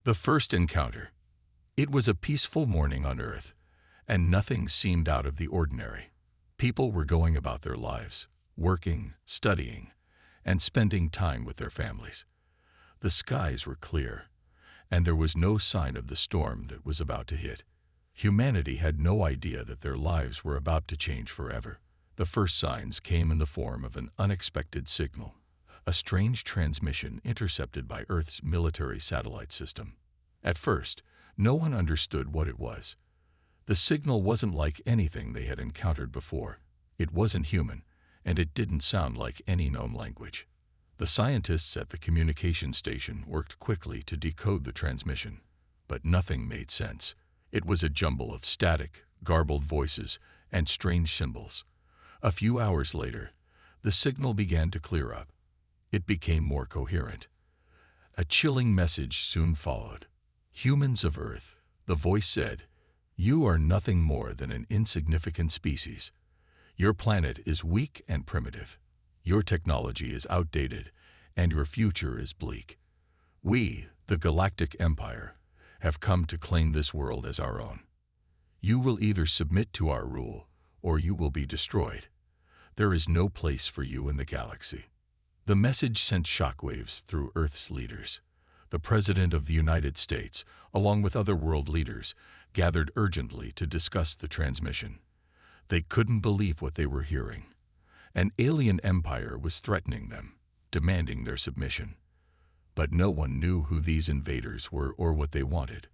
The first encounter. It was a peaceful morning on Earth, and nothing seemed out of the ordinary. People were going about their lives, working, studying, and spending time with their families. The skies were clear, and there was no sign of the storm that was about to hit. Humanity had no idea that their lives were about to change forever. The first signs came in the form of an unexpected signal, a strange transmission intercepted by Earth's military satellite system. At first, no one understood what it was. The signal wasn't like anything they had encountered before. It wasn't human, and it didn't sound like any known language. The scientists at the communication station worked quickly to decode the transmission, but nothing made sense. It was a jumble of static, garbled voices and strange symbols. A few hours later, the signal began to clear up. It became more coherent. A chilling message soon followed. "Humans of Earth," the voice said, "you are nothing more than an insignificant species. Your planet is weak and primitive. Your technology is outdated, and your future is bleak. We, the Galactic Empire, have come to claim this world as our own. You will either submit to our rule, or you will be destroyed. There is no place for you in the galaxy." The message sent shockwaves through Earth's leaders. The President of the United States, along with other world leaders, gathered urgently to discuss the transmission. They couldn't believe what they were hearing. An alien empire was threatening them, demanding their submission. But no one knew who these invaders were or what they wanted.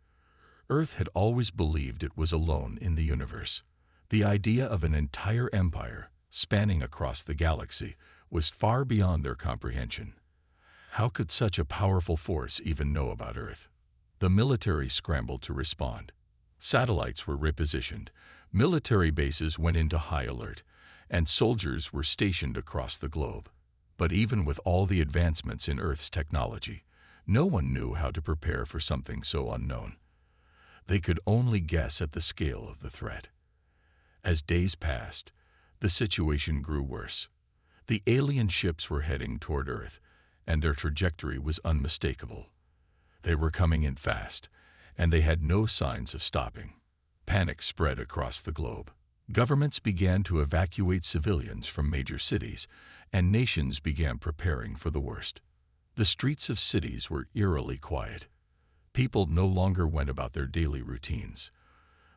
Earth had always believed it was alone in the universe. The idea of an entire empire, spanning across the galaxy, was far beyond their comprehension. How could such a powerful force even know about Earth? The military scrambled to respond. Satellites were repositioned, military bases went into high alert, and soldiers were stationed across the globe. But even with all the advancements in Earth's technology, no one knew how to prepare for something so unknown. They could only guess at the scale of the threat. As days passed, the situation grew worse. The alien ships were heading toward Earth, and their trajectory was unmistakable. They were coming in fast, and they had no signs of stopping. Panic spread across the globe. Governments began to evacuate civilians from major cities, and nations began preparing for the worst. The streets of cities were eerily quiet. People no longer went about their daily routines.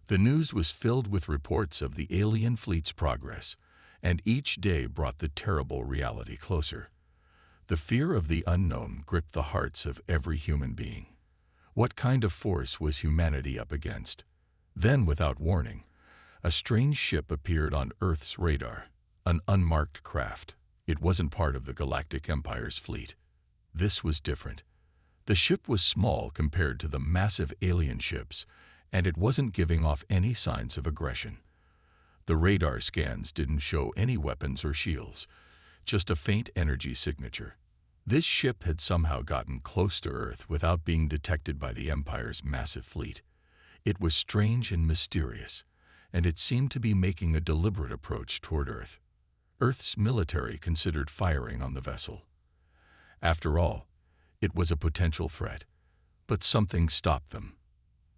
The news was filled with reports of the alien fleet's progress, and each day brought the terrible reality closer. The fear of the unknown gripped the hearts of every human being. What kind of force was humanity up against? Then, without warning, a strange ship appeared on Earth's radar, an unmarked craft. It wasn't part of the Galactic Empire's fleet. This was different. The ship was small compared to the massive alien ships, and it wasn't giving off any signs of aggression. The radar scans didn't show any weapons or shields, just a faint energy signature. This ship had somehow gotten close to Earth without being detected by the Empire's massive fleet. It was strange and mysterious, and it seemed to be making a deliberate approach toward Earth. Earth's military considered firing on the vessel. After all, it was a potential threat, but something stopped them.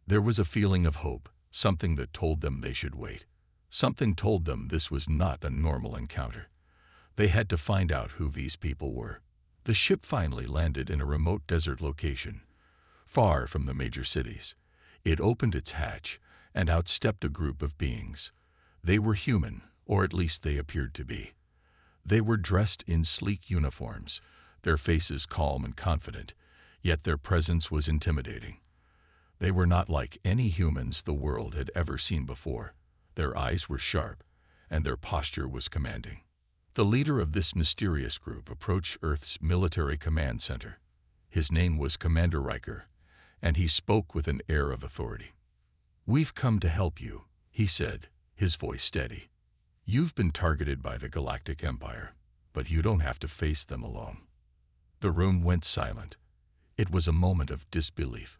There was a feeling of hope, something that told them they should wait. Something told them this was not a normal encounter. They had to find out who these people were. The ship finally landed in a remote desert location, far from the major cities. It opened its hatch, and out stepped a group of beings. They were human, or at least they appeared to be. They were dressed in sleek uniforms, their faces calm and confident, yet their presence was intimidating. They were not like any humans the world had ever seen before. Their eyes were sharp, and their posture was commanding. The leader of this mysterious group approached Earth's military command center. His name was Commander Riker, and he spoke with an air of authority. "We've come to help you," he said, his voice steady. "You've been targeted by the Galactic Empire, but you don't have to face them alone." The room went silent. It was a moment of disbelief.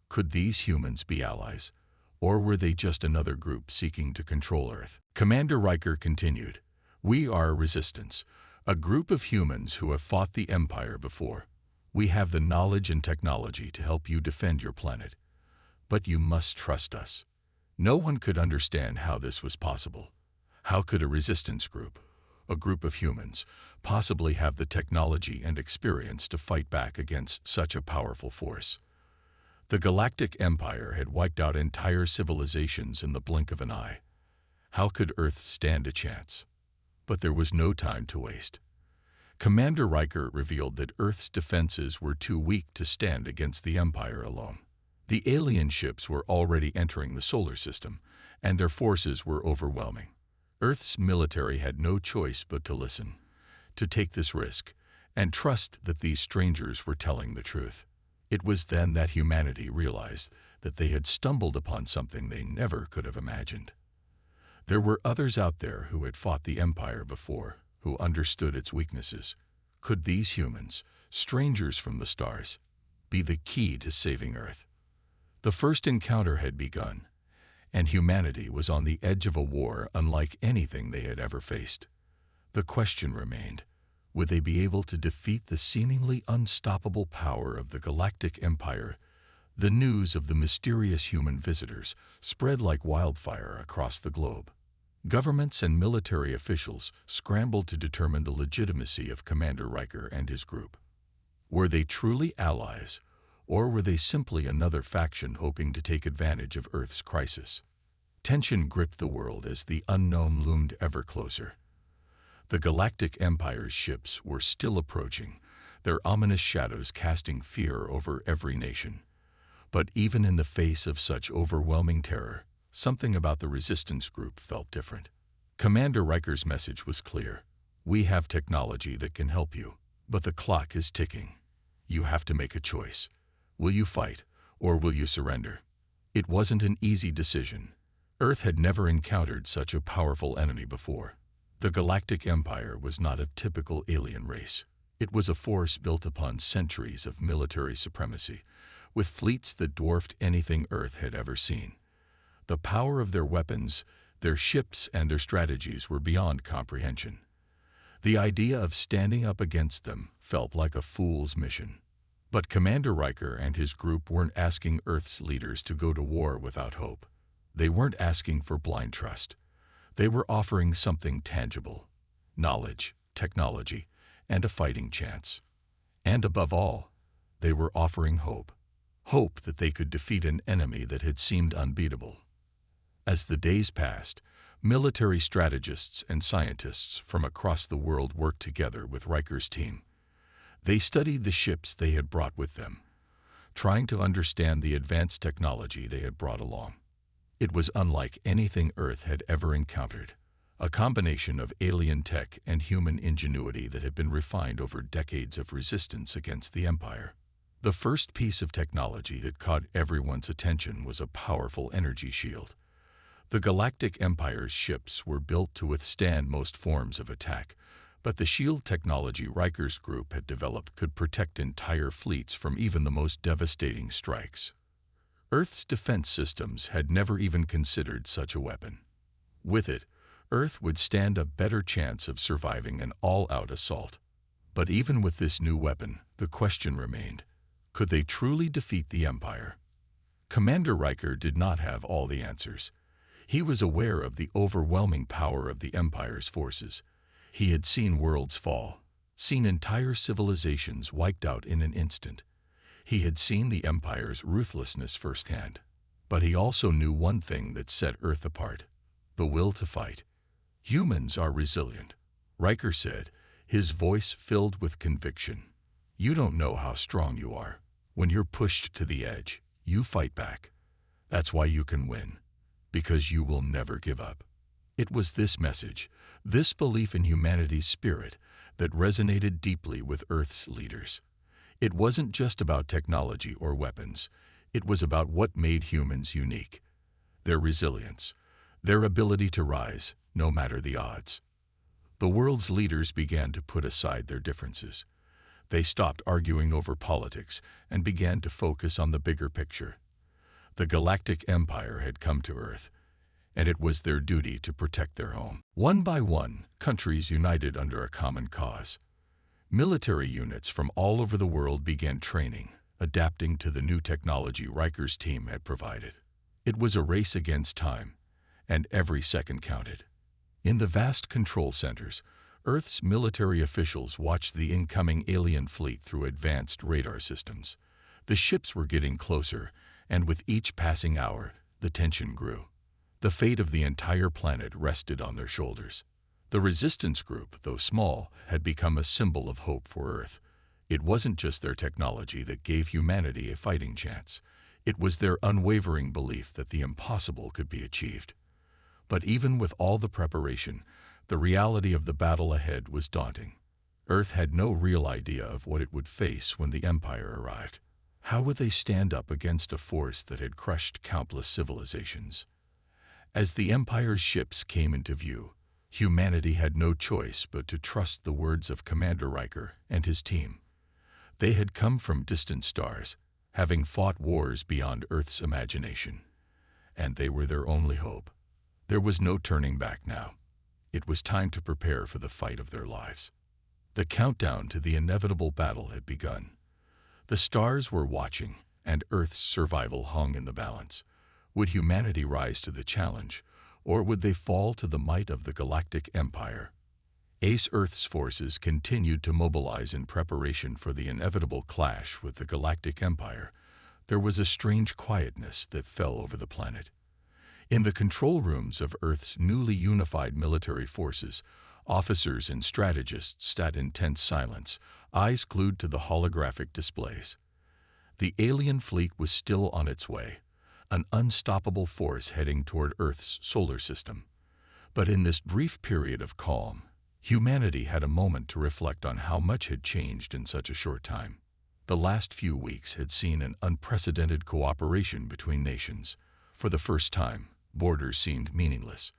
Could these humans be allies, or were they just another group seeking to control Earth? Commander Riker continued, "We are Resistance, a group of humans who have fought the Empire before. We have the knowledge and technology to help you defend your planet, but you must trust us." No one could understand how this was possible. How could a resistance group, a group of humans, possibly have the technology and experience to fight back against such a powerful force? The Galactic Empire had wiped out entire civilizations in the blink of an eye. How could Earth stand a chance? But there was no time to waste. Commander Riker revealed that Earth's defenses were too weak to stand against the Empire alone. The alien ships were already entering the solar system, and their forces were overwhelming. Earth's military had no choice but to listen, to take this risk, and trust that these strangers were telling the truth. It was then that humanity realized that they had stumbled upon something they never could have imagined. There were others out there who had fought the Empire before, who understood its weaknesses. Could these humans, strangers from the stars, be the key to saving Earth? The first encounter had begun, and humanity was on the edge of a war unlike anything they had ever faced. The question remained, would they be able to defeat the seemingly unstoppable power of the Galactic Empire? The news of the mysterious human visitors spread like wildfire across the globe. Governments and military officials scrambled to determine the legitimacy of Commander Riker and his group. Were they truly allies, or were they simply another faction hoping to take advantage of Earth's crisis? Tension gripped the world as the unknown loomed ever closer. The Galactic Empire's ships were still approaching, their ominous shadows casting fear over every nation. But even in the face of such overwhelming terror, something about the resistance group felt different. Commander Riker's message was clear. We have technology that can help you, but the clock is ticking. You have to make a choice. Will you fight, or will you surrender? It wasn't an easy decision. Earth had never encountered such a powerful enemy before. The Galactic Empire was not a typical alien race. It was a force built upon centuries of military supremacy, with fleets that dwarfed anything Earth had ever seen. The power of their weapons, their ships, and their strategies were beyond comprehension. The idea of standing up against them felt like a fool's mission. But Commander Riker and his group weren't asking Earth's leaders to go to war without hope. They weren't asking for blind trust. They were offering something tangible: knowledge, technology, and a fighting chance. And above all, they were offering hope. Hope that they could defeat an enemy that had seemed unbeatable. As the days passed, military strategists and scientists from across the world worked together with Riker's team. They studied the ships they had brought with them, trying to understand the advanced technology they had brought along. It was unlike anything Earth had ever encountered, a combination of alien tech and human ingenuity that had been refined over decades of resistance against the Empire. The first piece of technology that caught everyone's attention was a powerful energy shield. The Galactic Empire's ships were built to withstand most forms of attack, but the shield technology Riker's group had developed could protect entire fleets from even the most devastating strikes. Earth's defense systems had never even considered such a weapon. With it, Earth would stand a better chance of surviving an all-out assault. But even with this new weapon, the question remained: could they truly defeat the Empire? Commander Riker did not have all the answers. He was aware of the overwhelming power of the Empire's forces. He had seen worlds fall, seen entire civilizations wiped out in an instant. He had seen the Empire's ruthlessness firsthand. But he also knew one thing that set Earth apart: the will to fight. Humans are resilient, Riker said, his voice filled with conviction. You don't know how strong you are. When you're pushed to the edge, you fight back. That's why you can win, because you will never give up. It was this message, this belief in humanity's spirit, that resonated deeply with Earth's leaders. It wasn't just about technology or weapons. It was about what made humans unique: their resilience, their ability to rise, no matter the odds. The world's leaders began to put aside their differences. They stopped arguing over politics and began to focus on the bigger picture. The Galactic Empire had come to Earth, and it was their duty to protect their home. One by one, countries united under a common cause. Military units from all over the world began training, adapting to the new technology Riker's team had provided. It was a race against time, and every second counted. In the vast control centers, Earth's military officials watched the incoming alien fleet through advanced radar systems. The ships were getting closer, and with each passing hour, the tension grew. The fate of the entire planet rested on their shoulders. The resistance group, though small, had become a symbol of hope for Earth. It wasn't just their technology that gave humanity a fighting chance. It was their unwavering belief that the impossible could be achieved. But even with all the preparation, the reality of the battle ahead was daunting. Earth had no real idea of what it would face when the Empire arrived. How would they stand up against a force that had crushed countless civilizations? As the Empire's ships came into view, humanity had no choice but to trust the words of Commander Riker and his team. They had come from distant stars, having fought wars beyond Earth's imagination, and they were their only hope. There was no turning back now. It was time to prepare for the fight of their lives. The countdown to the inevitable battle had begun. The stars were watching, and Earth's survival hung in the balance. Would humanity rise to the challenge, or would they fall to the might of the Galactic Empire? As Earth's forces continued to mobilize in preparation for the inevitable clash with the Galactic Empire, there was a strange quietness that fell over the planet. In the control rooms of Earth's newly unified military forces, officers and strategists sat in tense silence, eyes glued to the holographic displays. The alien fleet was still on its way, an unstoppable force heading toward Earth's solar system. But in this brief period of calm, humanity had a moment to reflect on how much had changed in such a short time. The last few weeks had seen an unprecedented cooperation between nations. For the first time, borders seemed meaningless.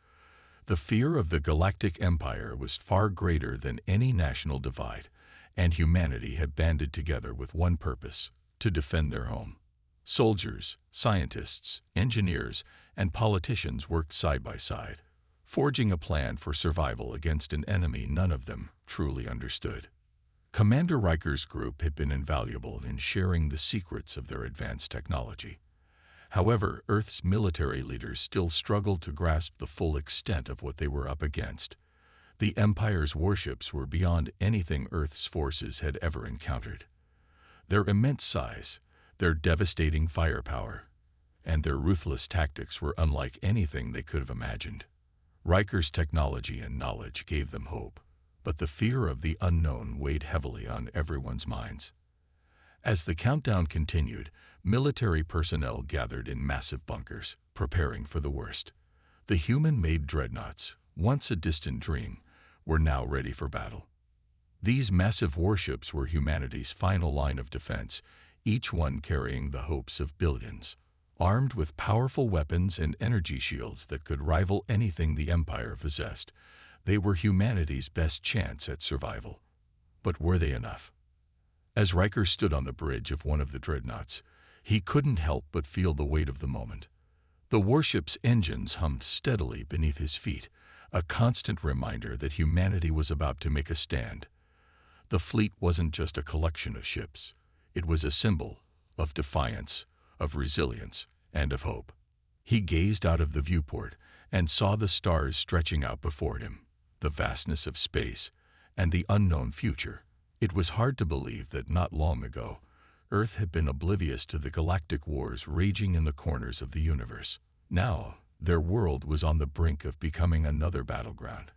The fear of the Galactic Empire was far greater than any national divide, and humanity had banded together with one purpose: to defend their home. Soldiers, scientists, engineers, and politicians worked side by side, forging a plan for survival against an enemy none of them truly understood. Commander Riker's group had been invaluable in sharing the secrets of their advanced technology. However, Earth's military leaders still struggled to grasp the full extent of what they were up against. The Empire's warships were beyond anything Earth's forces had ever encountered. Their immense size, their devastating firepower, and their ruthless tactics were unlike anything they could have imagined. Riker's technology and knowledge gave them hope, but the fear of the unknown weighed heavily on everyone's minds. As the countdown continued, military personnel gathered in massive bunkers, preparing for the worst. The human-made dreadnoughts, once a distant dream, were now ready for battle. These massive warships were humanity's final line of defense, each one carrying the hopes of billions. Armed with powerful weapons and energy shields that could rival anything the Empire possessed, they were humanity's best chance at survival. But were they enough? As Riker stood on the bridge of one of the dreadnoughts, he couldn't help but feel the weight of the moment. The warship's engines hummed steadily beneath his feet, a constant reminder that humanity was about to make a stand. The fleet wasn't just a collection of ships. It was a symbol of defiance, of resilience, and of hope. He gazed out of the viewport and saw the stars stretching out before him, the vastness of space, and the unknown future. It was hard to believe that not long ago, Earth had been oblivious to the galactic wars raging in the corners of the universe. Now, their world was on the brink of becoming another battleground,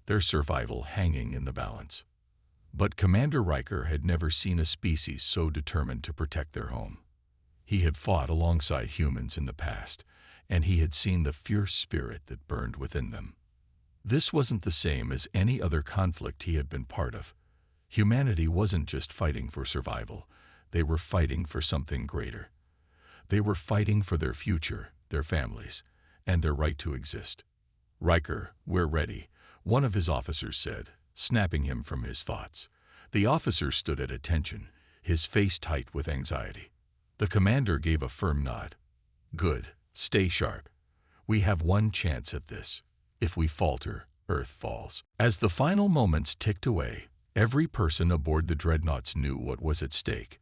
their survival hanging in the balance. But Commander Riker had never seen a species so determined to protect their home. He had fought alongside humans in the past, and he had seen the fierce spirit that burned within them. This wasn't the same as any other conflict he had been part of. Humanity wasn't just fighting for survival. They were fighting for something greater. They were fighting for their future, their families, and their right to exist. "Riker, we're ready," one of his officers said, snapping him from his thoughts. The officer stood at attention, his face tight with anxiety. The commander gave a firm nod. "Good, stay sharp. We have one chance at this. If we falter, Earth falls." As the final moments ticked away, Every person aboard the dreadnoughts knew what was at stake.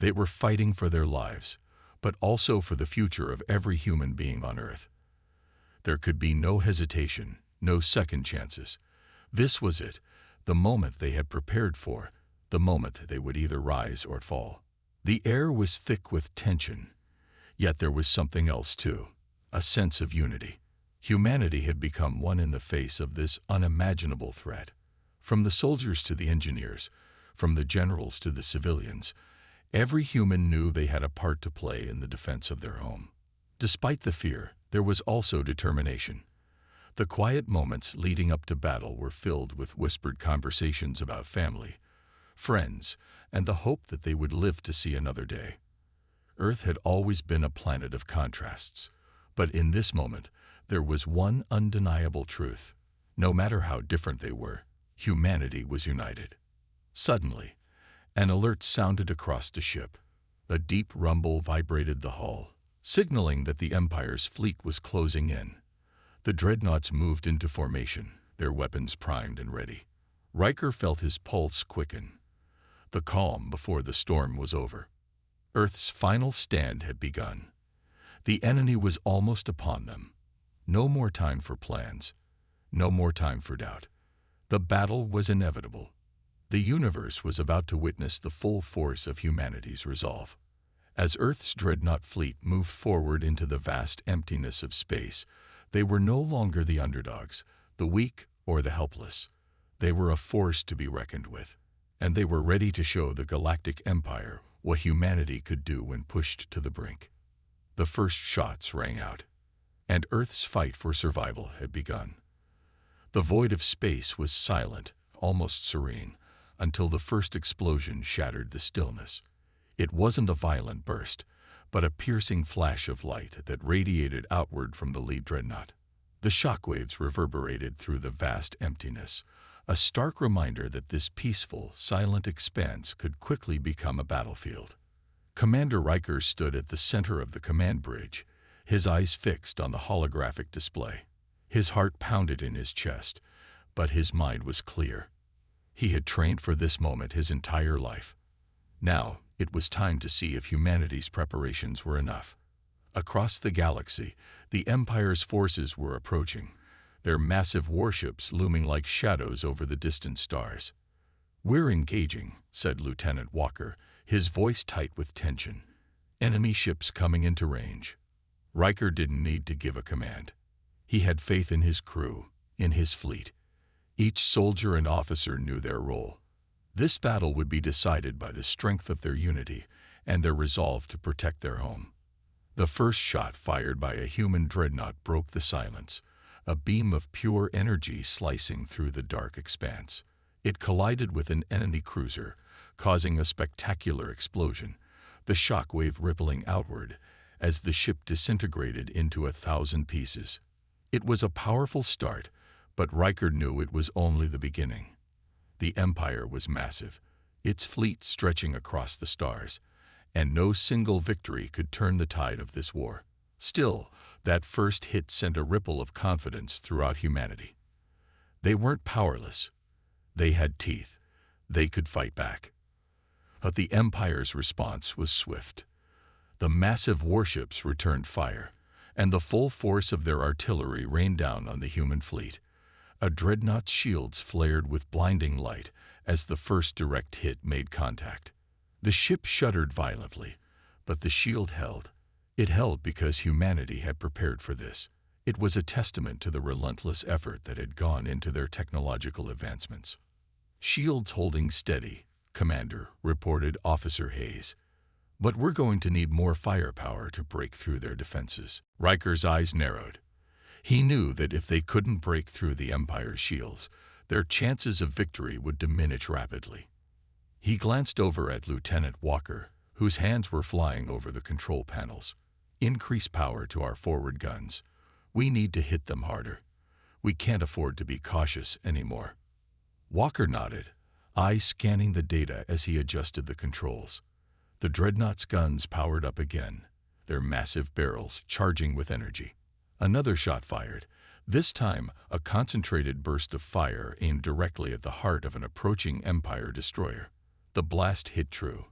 They were fighting for their lives, but also for the future of every human being on Earth. There could be no hesitation, no second chances. This was it, the moment they had prepared for, the moment they would either rise or fall. The air was thick with tension, yet there was something else too, a sense of unity. Humanity had become one in the face of this unimaginable threat. From the soldiers to the engineers, from the generals to the civilians, every human knew they had a part to play in the defense of their home. Despite the fear, there was also determination. The quiet moments leading up to battle were filled with whispered conversations about family, friends, and the hope that they would live to see another day. Earth had always been a planet of contrasts, but in this moment, there was one undeniable truth. No matter how different they were, humanity was united. Suddenly, an alert sounded across the ship. A deep rumble vibrated the hull, signaling that the Empire's fleet was closing in. The dreadnoughts moved into formation, their weapons primed and ready. Riker felt his pulse quicken. The calm before the storm was over. Earth's final stand had begun. The enemy was almost upon them. No more time for plans. No more time for doubt. The battle was inevitable. The universe was about to witness the full force of humanity's resolve. As Earth's dreadnought fleet moved forward into the vast emptiness of space, they were no longer the underdogs, the weak or the helpless. They were a force to be reckoned with, and they were ready to show the Galactic Empire what humanity could do when pushed to the brink. The first shots rang out, and Earth's fight for survival had begun. The void of space was silent, almost serene, until the first explosion shattered the stillness. It wasn't a violent burst, but a piercing flash of light that radiated outward from the lead dreadnought. The shockwaves reverberated through the vast emptiness, a stark reminder that this peaceful, silent expanse could quickly become a battlefield. Commander Riker stood at the center of the command bridge, his eyes fixed on the holographic display. His heart pounded in his chest, but his mind was clear. He had trained for this moment his entire life. Now, it was time to see if humanity's preparations were enough. Across the galaxy, the Empire's forces were approaching, their massive warships looming like shadows over the distant stars. "We're engaging," said Lieutenant Walker, his voice tight with tension. "Enemy ships coming into range." Riker didn't need to give a command. He had faith in his crew, in his fleet. Each soldier and officer knew their role. This battle would be decided by the strength of their unity and their resolve to protect their home. The first shot fired by a human dreadnought broke the silence, a beam of pure energy slicing through the dark expanse. It collided with an enemy cruiser, causing a spectacular explosion, the shockwave rippling outward as the ship disintegrated into 1,000 pieces. It was a powerful start, but Riker knew it was only the beginning. The Empire was massive, its fleet stretching across the stars, and no single victory could turn the tide of this war. Still, that first hit sent a ripple of confidence throughout humanity. They weren't powerless. They had teeth. They could fight back. But the Empire's response was swift. The massive warships returned fire, and the full force of their artillery rained down on the human fleet. A dreadnought's shields flared with blinding light as the first direct hit made contact. The ship shuddered violently, but the shield held. It held because humanity had prepared for this. It was a testament to the relentless effort that had gone into their technological advancements. "Shields holding steady, Commander," reported Officer Hayes. "But we're going to need more firepower to break through their defenses." Riker's eyes narrowed. He knew that if they couldn't break through the Empire's shields, their chances of victory would diminish rapidly. He glanced over at Lieutenant Walker, whose hands were flying over the control panels. "Increase power to our forward guns. We need to hit them harder. We can't afford to be cautious anymore." Walker nodded, eyes scanning the data as he adjusted the controls. The dreadnought's guns powered up again, their massive barrels charging with energy. Another shot fired, This time, a concentrated burst of fire aimed directly at the heart of an approaching Empire destroyer. The blast hit true,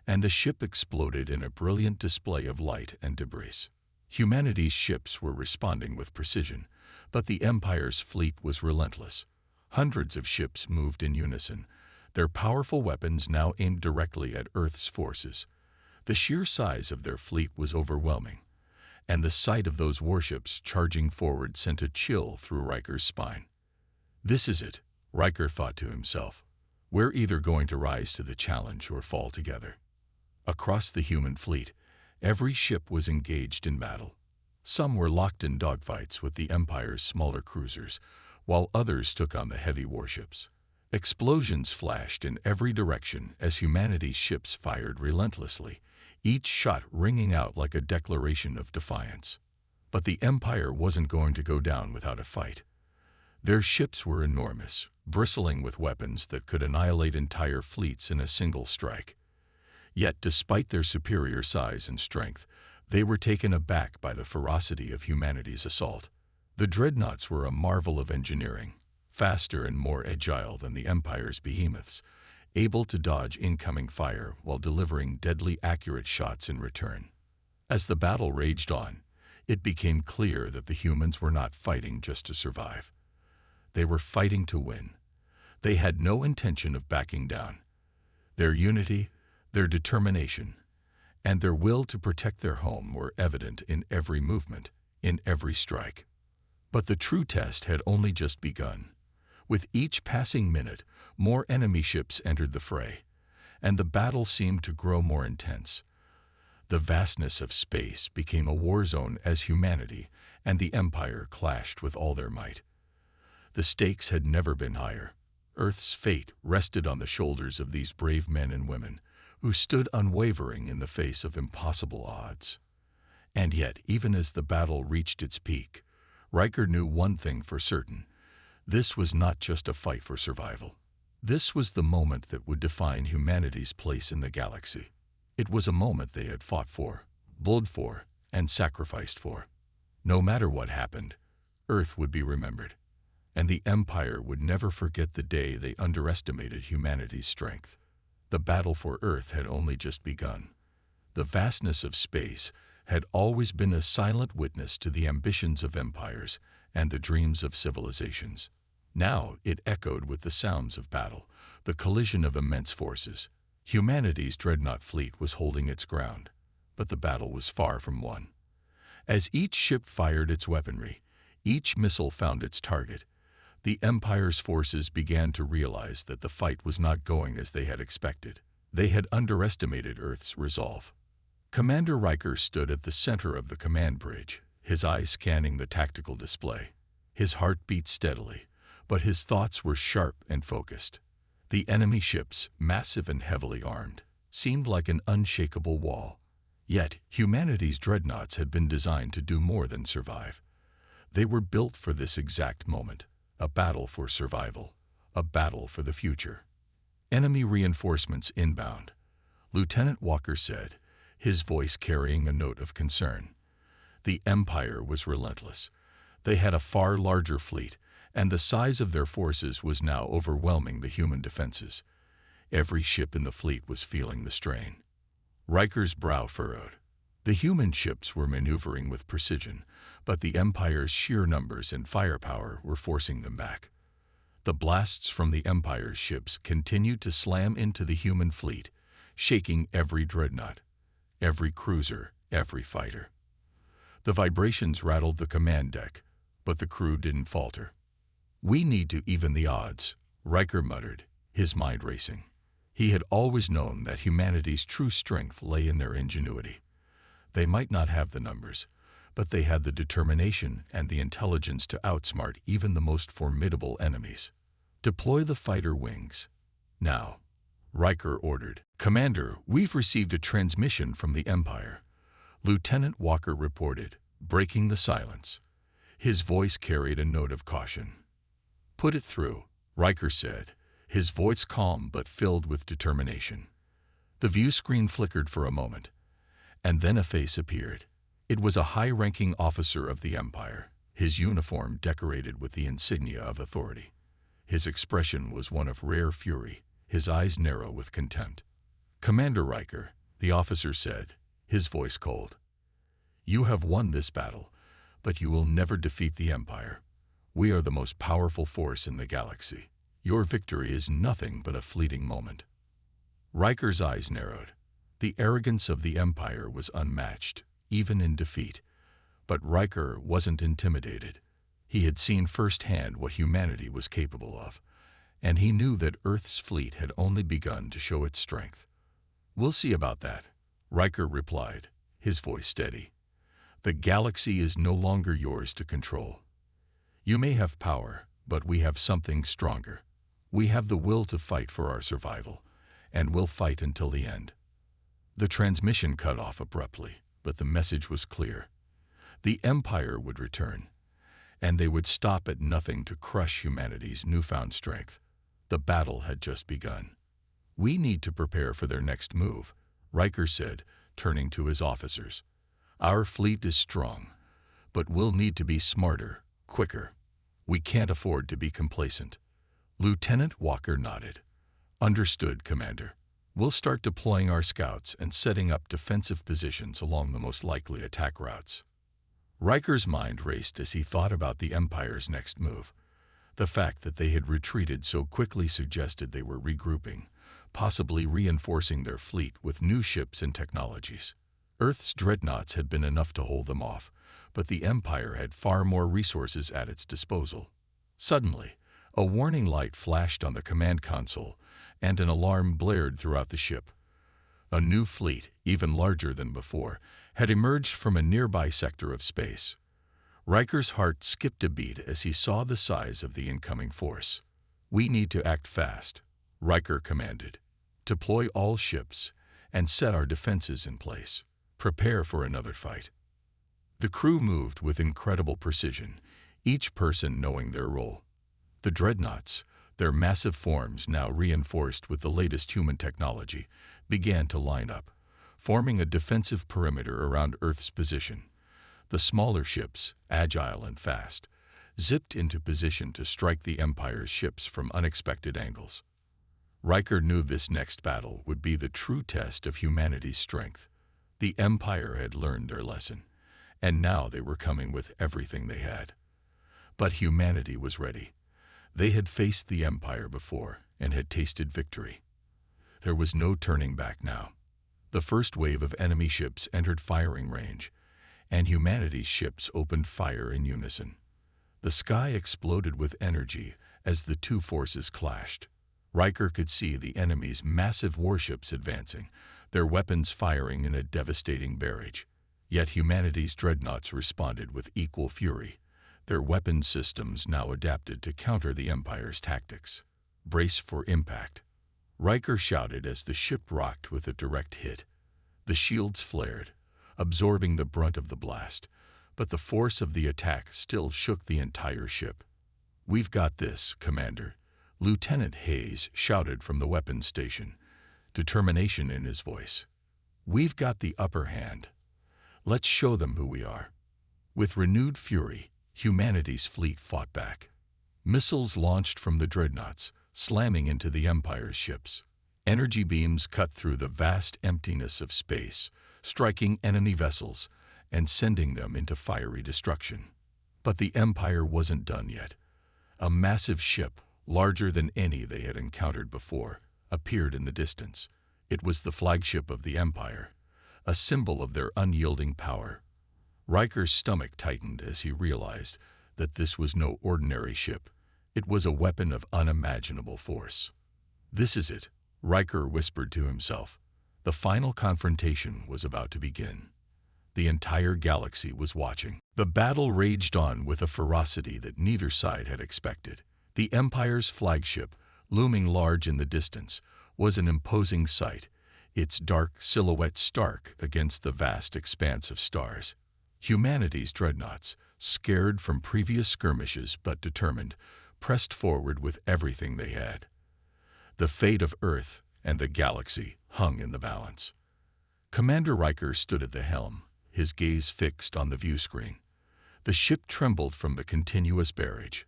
and the ship exploded in a brilliant display of light and debris. Humanity's ships were responding with precision, but the Empire's fleet was relentless. Hundreds of ships moved in unison, their powerful weapons now aimed directly at Earth's forces. The sheer size of their fleet was overwhelming, and the sight of those warships charging forward sent a chill through Riker's spine. This is it, Riker thought to himself. We're either going to rise to the challenge or fall together. Across the human fleet, every ship was engaged in battle. Some were locked in dogfights with the Empire's smaller cruisers, while others took on the heavy warships. Explosions flashed in every direction as humanity's ships fired relentlessly, each shot ringing out like a declaration of defiance. But the Empire wasn't going to go down without a fight. Their ships were enormous, bristling with weapons that could annihilate entire fleets in a single strike. Yet, despite their superior size and strength, they were taken aback by the ferocity of humanity's assault. The dreadnoughts were a marvel of engineering, faster and more agile than the Empire's behemoths, able to dodge incoming fire while delivering deadly accurate shots in return. As the battle raged on, it became clear that the humans were not fighting just to survive. They were fighting to win. They had no intention of backing down. Their unity, their determination, and their will to protect their home were evident in every movement, in every strike. But the true test had only just begun. With each passing minute, more enemy ships entered the fray, and the battle seemed to grow more intense. The vastness of space became a war zone as humanity and the Empire clashed with all their might. The stakes had never been higher. Earth's fate rested on the shoulders of these brave men and women, who stood unwavering in the face of impossible odds. And yet, even as the battle reached its peak, Riker knew one thing for certain. This was not just a fight for survival. This was the moment that would define humanity's place in the galaxy. It was a moment they had fought for, bled for, and sacrificed for. No matter what happened, Earth would be remembered, and the Empire would never forget the day they underestimated humanity's strength. The battle for Earth had only just begun. The vastness of space had always been a silent witness to the ambitions of empires and the dreams of civilizations. Now it echoed with the sounds of battle, the collision of immense forces. Humanity's dreadnought fleet was holding its ground, but the battle was far from won. As each ship fired its weaponry, each missile found its target, the Empire's forces began to realize that the fight was not going as they had expected. They had underestimated Earth's resolve. Commander Riker stood at the center of the command bridge, his eyes scanning the tactical display. His heart beat steadily, but his thoughts were sharp and focused. The enemy ships, massive and heavily armed, seemed like an unshakable wall. Yet, humanity's dreadnoughts had been designed to do more than survive. They were built for this exact moment. A battle for survival, a battle for the future. Enemy reinforcements inbound, Lieutenant Walker said, his voice carrying a note of concern. The Empire was relentless. They had a far larger fleet, and the size of their forces was now overwhelming the human defenses. Every ship in the fleet was feeling the strain. Riker's brow furrowed. The human ships were maneuvering with precision, but the Empire's sheer numbers and firepower were forcing them back. The blasts from the Empire's ships continued to slam into the human fleet, shaking every dreadnought, every cruiser, every fighter. The vibrations rattled the command deck, but the crew didn't falter. "We need to even the odds," Riker muttered, his mind racing. He had always known that humanity's true strength lay in their ingenuity. They might not have the numbers, but they had the determination and the intelligence to outsmart even the most formidable enemies. "Deploy the fighter wings. Now," Riker ordered. "Commander, we've received a transmission from the Empire," Lieutenant Walker reported, breaking the silence. His voice carried a note of caution. "Put it through," Riker said, his voice calm but filled with determination. The view screen flickered for a moment, and then a face appeared. It was a high-ranking officer of the Empire, his uniform decorated with the insignia of authority. His expression was one of rare fury, his eyes narrow with contempt. "Commander Riker," the officer said, his voice cold. "You have won this battle, but you will never defeat the Empire. We are the most powerful force in the galaxy. Your victory is nothing but a fleeting moment." Riker's eyes narrowed. The arrogance of the Empire was unmatched, even in defeat. But Riker wasn't intimidated. He had seen firsthand what humanity was capable of, and he knew that Earth's fleet had only begun to show its strength. "We'll see about that," Riker replied, his voice steady. "The galaxy is no longer yours to control. You may have power, but we have something stronger. We have the will to fight for our survival, and we'll fight until the end." The transmission cut off abruptly, but the message was clear. The Empire would return, and they would stop at nothing to crush humanity's newfound strength. The battle had just begun. "We need to prepare for their next move," Riker said, turning to his officers. "Our fleet is strong, but we'll need to be smarter, quicker. We can't afford to be complacent." Lieutenant Walker nodded. "Understood, Commander. We'll start deploying our scouts and setting up defensive positions along the most likely attack routes." Riker's mind raced as he thought about the Empire's next move. The fact that they had retreated so quickly suggested they were regrouping, possibly reinforcing their fleet with new ships and technologies. Earth's dreadnoughts had been enough to hold them off, but the Empire had far more resources at its disposal. Suddenly, a warning light flashed on the command console, and an alarm blared throughout the ship. A new fleet, even larger than before, had emerged from a nearby sector of space. Riker's heart skipped a beat as he saw the size of the incoming force. "We need to act fast," Riker commanded. "Deploy all ships and set our defenses in place. Prepare for another fight." The crew moved with incredible precision, each person knowing their role. The dreadnoughts, their massive forms now reinforced with the latest human technology, began to line up, forming a defensive perimeter around Earth's position. The smaller ships, agile and fast, zipped into position to strike the Empire's ships from unexpected angles. Riker knew this next battle would be the true test of humanity's strength. The Empire had learned their lesson, and now they were coming with everything they had. But humanity was ready. They had faced the Empire before and had tasted victory. There was no turning back now. The first wave of enemy ships entered firing range, and humanity's ships opened fire in unison. The sky exploded with energy as the two forces clashed. Riker could see the enemy's massive warships advancing, their weapons firing in a devastating barrage. Yet humanity's dreadnoughts responded with equal fury, their weapon systems now adapted to counter the Empire's tactics. "Brace for impact," Riker shouted as the ship rocked with a direct hit. The shields flared, absorbing the brunt of the blast, but the force of the attack still shook the entire ship. "We've got this, Commander," Lieutenant Hayes shouted from the weapons station, determination in his voice. "We've got the upper hand. Let's show them who we are." With renewed fury, humanity's fleet fought back. Missiles launched from the dreadnoughts, slamming into the Empire's ships. Energy beams cut through the vast emptiness of space, striking enemy vessels and sending them into fiery destruction. But the Empire wasn't done yet. A massive ship, larger than any they had encountered before, appeared in the distance. It was the flagship of the Empire, a symbol of their unyielding power. Riker's stomach tightened as he realized that this was no ordinary ship. It was a weapon of unimaginable force. "This is it," Riker whispered to himself. The final confrontation was about to begin. The entire galaxy was watching. The battle raged on with a ferocity that neither side had expected. The Empire's flagship, looming large in the distance, was an imposing sight, its dark silhouette stark against the vast expanse of stars. Humanity's dreadnoughts, scared from previous skirmishes but determined, pressed forward with everything they had. The fate of Earth and the galaxy hung in the balance. Commander Riker stood at the helm, his gaze fixed on the view screen. The ship trembled from the continuous barrage,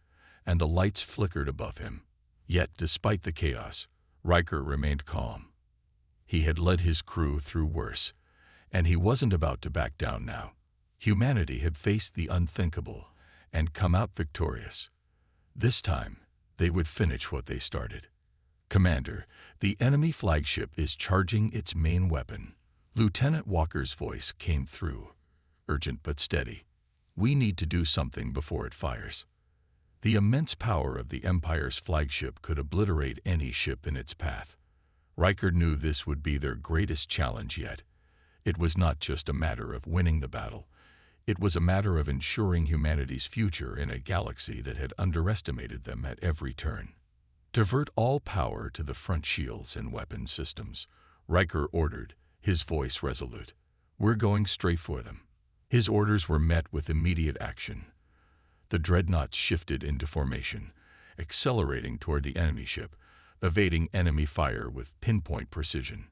and the lights flickered above him. Yet, despite the chaos, Riker remained calm. He had led his crew through worse, and he wasn't about to back down now. Humanity had faced the unthinkable and come out victorious. This time, they would finish what they started. "Commander, the enemy flagship is charging its main weapon." Lieutenant Walker's voice came through, urgent but steady. "We need to do something before it fires." The immense power of the Empire's flagship could obliterate any ship in its path. Riker knew this would be their greatest challenge yet. It was not just a matter of winning the battle. It was a matter of ensuring humanity's future in a galaxy that had underestimated them at every turn. "Divert all power to the front shields and weapons systems," Riker ordered, his voice resolute. "We're going straight for them." His orders were met with immediate action. The dreadnoughts shifted into formation, accelerating toward the enemy ship, evading enemy fire with pinpoint precision.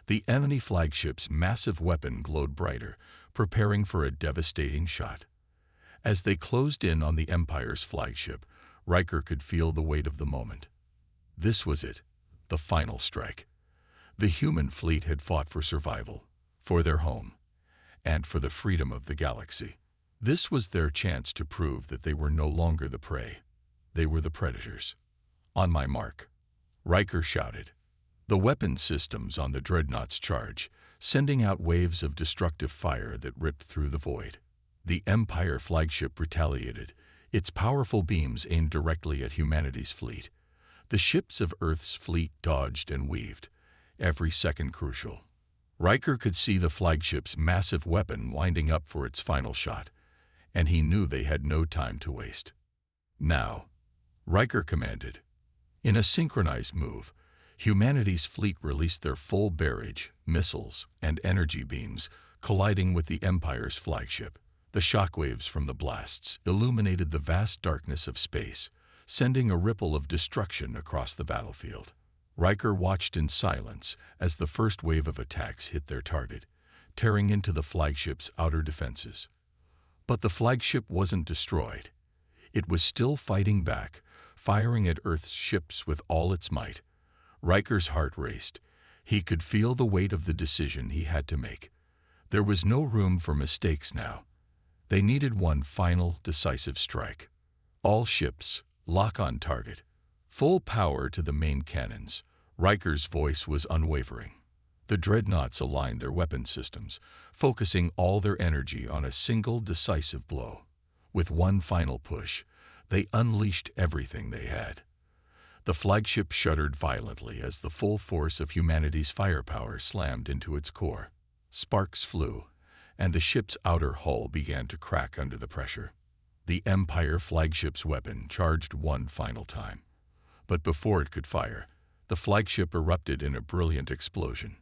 The enemy flagship's massive weapon glowed brighter, preparing for a devastating shot. As they closed in on the Empire's flagship, Riker could feel the weight of the moment. This was it, the final strike. The human fleet had fought for survival, for their home, and for the freedom of the galaxy. This was their chance to prove that they were no longer the prey. They were the predators. "On my mark," Riker shouted. The weapon systems on the dreadnoughts charged, sending out waves of destructive fire that ripped through the void. The Empire flagship retaliated, its powerful beams aimed directly at humanity's fleet. The ships of Earth's fleet dodged and weaved, every second crucial. Riker could see the flagship's massive weapon winding up for its final shot, and he knew they had no time to waste. "Now," Riker commanded. In a synchronized move, humanity's fleet released their full barrage, missiles, and energy beams, colliding with the Empire's flagship. The shockwaves from the blasts illuminated the vast darkness of space, sending a ripple of destruction across the battlefield. Riker watched in silence as the first wave of attacks hit their target, tearing into the flagship's outer defenses. But the flagship wasn't destroyed. It was still fighting back, firing at Earth's ships with all its might. Riker's heart raced. He could feel the weight of the decision he had to make. There was no room for mistakes now. They needed one final, decisive strike. "All ships, lock on target. Full power to the main cannons." Riker's voice was unwavering. The dreadnoughts aligned their weapon systems, focusing all their energy on a single decisive blow. With one final push, they unleashed everything they had. The flagship shuddered violently as the full force of humanity's firepower slammed into its core. Sparks flew, and the ship's outer hull began to crack under the pressure. The Empire flagship's weapon charged one final time. But before it could fire, the flagship erupted in a brilliant explosion.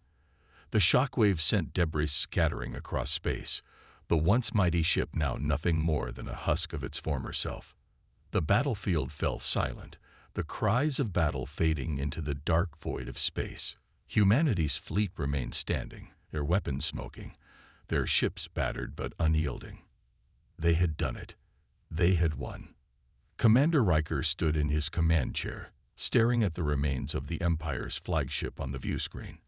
The shockwave sent debris scattering across space, the once mighty ship now nothing more than a husk of its former self. The battlefield fell silent, the cries of battle fading into the dark void of space. Humanity's fleet remained standing, their weapons smoking, their ships battered but unyielding. They had done it. They had won. Commander Riker stood in his command chair, staring at the remains of the Empire's flagship on the viewscreen.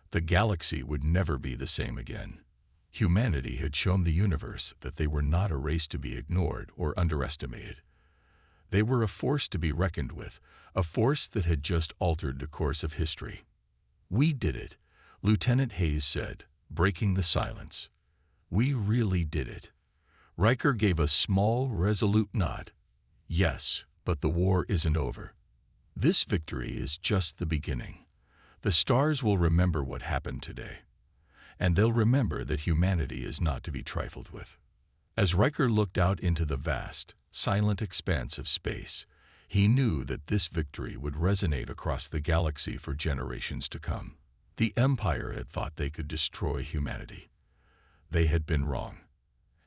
The galaxy would never be the same again. Humanity had shown the universe that they were not a race to be ignored or underestimated. They were a force to be reckoned with, a force that had just altered the course of history. "We did it," Lieutenant Hayes said, breaking the silence. "We really did it." Riker gave a small, resolute nod. "Yes, but the war isn't over. This victory is just the beginning. The stars will remember what happened today, and they'll remember that humanity is not to be trifled with." As Riker looked out into the vast, silent expanse of space, he knew that this victory would resonate across the galaxy for generations to come. The Empire had thought they could destroy humanity. They had been wrong.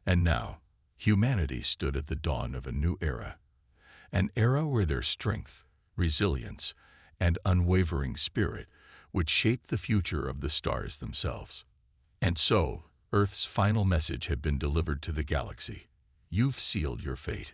And now, humanity stood at the dawn of a new era. An era where their strength, resilience, and unwavering spirit would shape the future of the stars themselves. And so, Earth's final message had been delivered to the galaxy. you've sealed your fate.